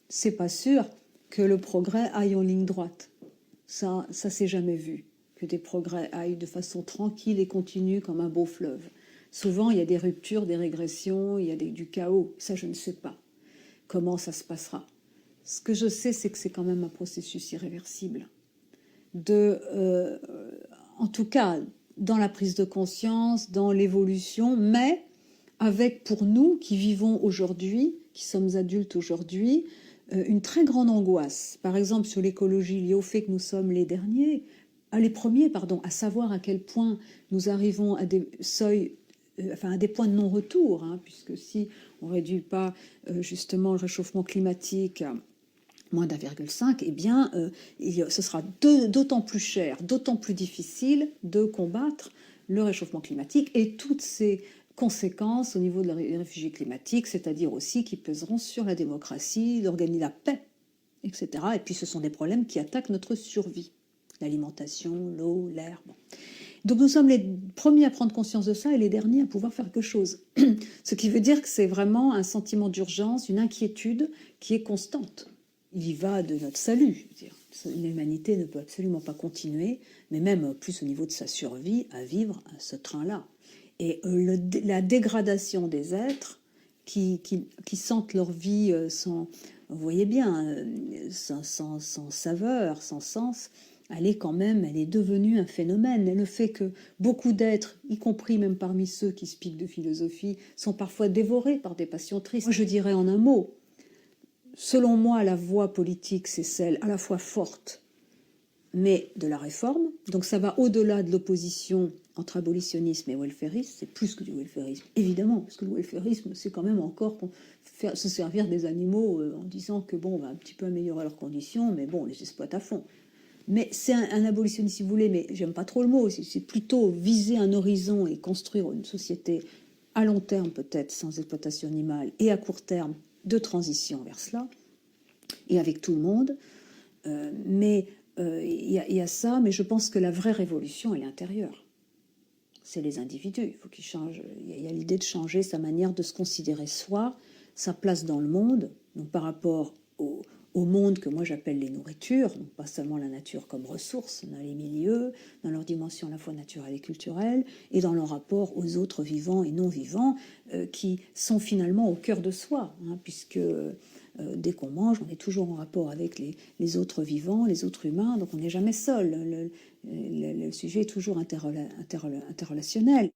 c'est pas sûr que le progrès aille en ligne droite. Ça s'est jamais vu, que des progrès aillent de façon tranquille et continue comme un beau fleuve. Souvent, il y a des ruptures, des régressions, il y a du chaos. Ça, je ne sais pas comment ça se passera. Ce que je sais, c'est que c'est quand même un processus irréversible. En tout cas, dans la prise de conscience, dans l'évolution, mais avec pour nous qui vivons aujourd'hui, qui sommes adultes aujourd'hui, une très grande angoisse. Par exemple, sur l'écologie, liée au fait que nous sommes les premiers, à savoir à quel point nous arrivons à des seuils, à des points de non-retour, hein, puisque si on ne réduit pas justement le réchauffement climatique à moins d'1,5, eh bien, ce sera d'autant plus cher, d'autant plus difficile de combattre le réchauffement climatique et toutes ces conséquences au niveau des réfugiés climatiques, c'est-à-dire aussi qui pèseront sur la démocratie, la paix, etc. Et puis ce sont des problèmes qui attaquent notre survie, l'alimentation, l'eau, l'air. Bon. Donc nous sommes les premiers à prendre conscience de ça et les derniers à pouvoir faire quelque chose. Ce qui veut dire que c'est vraiment un sentiment d'urgence, une inquiétude qui est constante. Il y va de notre salut. L'humanité ne peut absolument pas continuer, mais même plus au niveau de sa survie, à vivre à ce train-là. Et la dégradation des êtres qui sentent leur vie sans, vous voyez bien, sans saveur, sans sens, elle est devenue un phénomène. Et le fait que beaucoup d'êtres, y compris même parmi ceux qui se piquent de philosophie, sont parfois dévorés par des passions tristes. Moi, je dirais en un mot, selon moi, la voie politique, c'est celle à la fois forte, mais de la réforme. Donc ça va au-delà de l'opposition entre abolitionnisme et welfarisme. C'est plus que du welfarisme, évidemment, parce que le welfarisme, c'est quand même encore se servir des animaux en disant que bon, on va un petit peu améliorer leurs conditions, mais bon, on les exploite à fond. Mais c'est un abolitionnisme, si vous voulez, mais j'aime pas trop le mot. C'est plutôt viser un horizon et construire une société à long terme, peut-être, sans exploitation animale, et à court terme, de transition vers cela, et avec tout le monde. Mais il y a ça, mais je pense que la vraie révolution, elle est intérieure. C'est les individus. Il faut qu'ils changent. Il y a l'idée de changer sa manière de se considérer soi, sa place dans le monde, donc par rapport au monde que moi j'appelle les nourritures, donc pas seulement la nature comme ressource, dans les milieux, dans leur dimension à la fois naturelle et culturelle, et dans leur rapport aux autres vivants et non vivants, qui sont finalement au cœur de soi, hein, puisque dès qu'on mange, on est toujours en rapport avec les autres vivants, les autres humains, donc on n'est jamais seul. Le sujet est toujours interrelationnel.